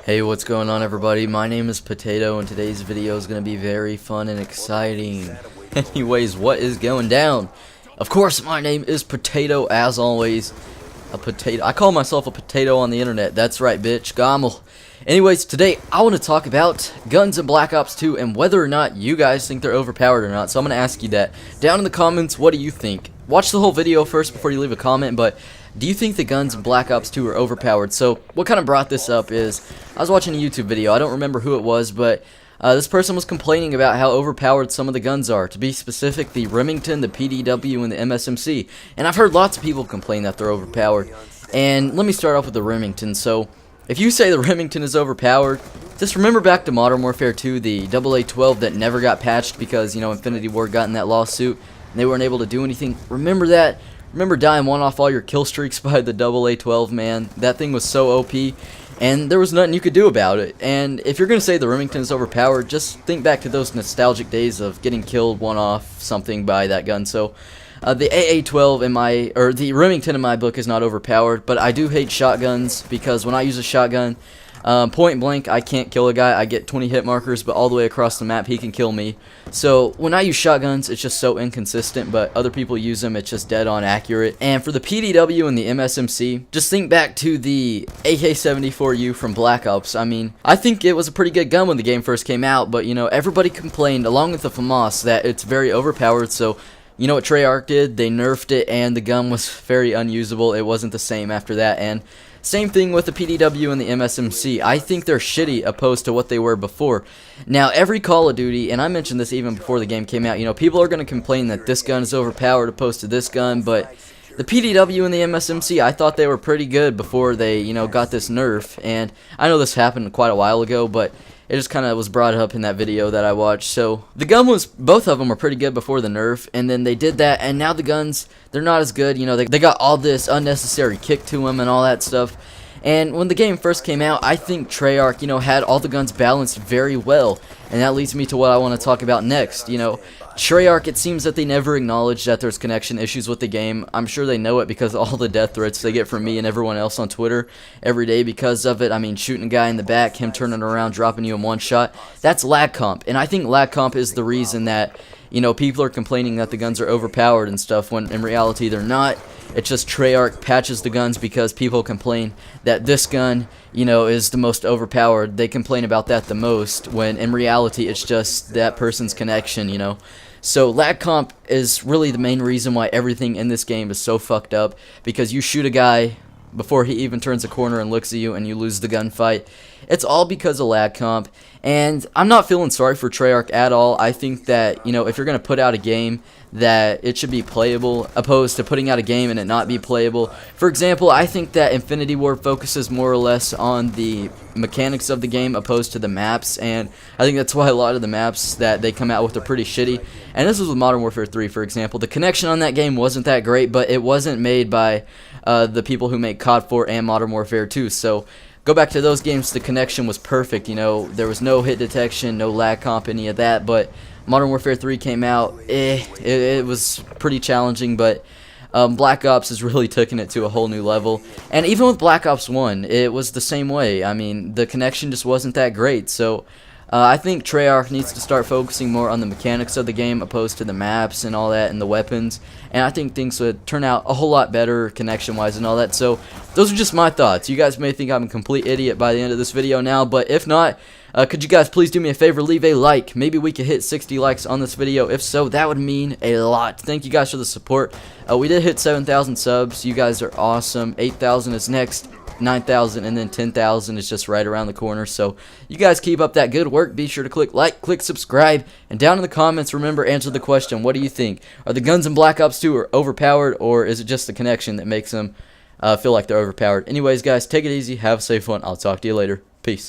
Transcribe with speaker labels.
Speaker 1: Hey, what's going on, everybody? My name is Potato, and today's video is going to be very fun and exciting. Anyways, what is going down? Of course, my name is Potato, as always. A potato. I call myself a potato on the internet. That's right, bitch. Gommel. Anyways, today I want to talk about guns in Black Ops 2 and whether or not you guys think they're overpowered or not. So I'm going to ask you that down in the comments. What do you think? Watch the whole video first before you leave a comment, but do you think the guns in Black Ops 2 are overpowered? So what kind of brought this up is I was watching a YouTube video. I don't remember who it was, but this person was complaining about how overpowered some of the guns are. To be specific, the Remington, the PDW, and the MSMC. And I've heard lots of people complain that they're overpowered. And let me start off with the Remington. So if you say the Remington is overpowered, just remember back to Modern Warfare 2, the AA-12 that never got patched because, you know, Infinity Ward got in that lawsuit and they weren't able to do anything. Remember that? Remember dying one off all your kill streaks by the AA-12, man? That thing was so OP, and there was nothing you could do about it. And if you're going to say the Remington is overpowered, just think back to those nostalgic days of getting killed one off something by that gun. So the AA-12 the Remington in my book is not overpowered, but I do hate shotguns because when I use a shotgun, point blank, I can't kill a guy. I get 20 hit markers, but all the way across the map, he can kill me. So when I use shotguns, it's just so inconsistent, but other people use them, it's just dead on accurate. And for the PDW and the MSMC, just think back to the AK-74U from Black Ops. I mean, I think it was a pretty good gun when the game first came out, but, you know, everybody complained, along with the FAMAS, that it's very overpowered. So you know what Treyarch did? They nerfed it, and the gun was very unusable. It wasn't the same after that. And same thing with the PDW and the MSMC. I think they're shitty opposed to what they were before. Now, every Call of Duty, and I mentioned this even before the game came out, you know, people are going to complain that this gun is overpowered opposed to this gun, but the PDW and the MSMC, I thought they were pretty good before they, you know, got this nerf. And I know this happened quite a while ago, but it just kind of was brought up in that video that I watched. So the gun was, both of them were pretty good before the nerf, and then they did that, and now the guns, they're not as good. You know, they got all this unnecessary kick to them and all that stuff. And when the game first came out, I think Treyarch, you know, had all the guns balanced very well. And that leads me to what I want to talk about next. You know, Treyarch, it seems that they never acknowledge that there's connection issues with the game. I'm sure they know it because of all the death threats they get from me and everyone else on Twitter every day because of it. I mean, shooting a guy in the back, him turning around, dropping you in one shot. That's lag comp. And I think lag comp is the reason that, you know, people are complaining that the guns are overpowered and stuff when in reality they're not. It's just Treyarch patches the guns because people complain that this gun, you know, is the most overpowered. They complain about that the most when in reality it's just that person's connection, you know. So lag comp is really the main reason why everything in this game is so fucked up, because you shoot a guy before he even turns a corner and looks at you and you lose the gunfight. It's all because of lag comp, and I'm not feeling sorry for Treyarch at all. I think that, you know, if you're going to put out a game, that it should be playable opposed to putting out a game and it not be playable. For example, I think that Infinity Ward focuses more or less on the mechanics of the game opposed to the maps, and I think that's why a lot of the maps that they come out with are pretty shitty. And this was with Modern Warfare 3, for example. The connection on that game wasn't that great, but it wasn't made by the people who make COD 4 and Modern Warfare 2, so go back to those games, the connection was perfect. You know, there was no hit detection, no lag comp, any of that, but Modern Warfare 3 came out, it was pretty challenging, but Black Ops has really taken it to a whole new level. And even with Black Ops 1, it was the same way. I mean, the connection just wasn't that great, so I think Treyarch needs to start focusing more on the mechanics of the game opposed to the maps and all that and the weapons, and I think things would turn out a whole lot better connection-wise and all that. So those are just my thoughts. You guys may think I'm a complete idiot by the end of this video now, but if not, could you guys please do me a favor, leave a like. Maybe we could hit 60 likes on this video. If so, that would mean a lot. Thank you guys for the support. We did hit 7,000 subs. You guys are awesome. 8,000 is next. 9,000, and then 10,000 is just right around the corner. So you guys keep up that good work. Be sure to click like, click subscribe, and down in the comments, remember, answer the question: what do you think? Are the guns in Black Ops 2 overpowered, or is it just the connection that makes them feel like they're overpowered? Anyways, guys, take it easy, have a safe one. I'll talk to you later. Peace.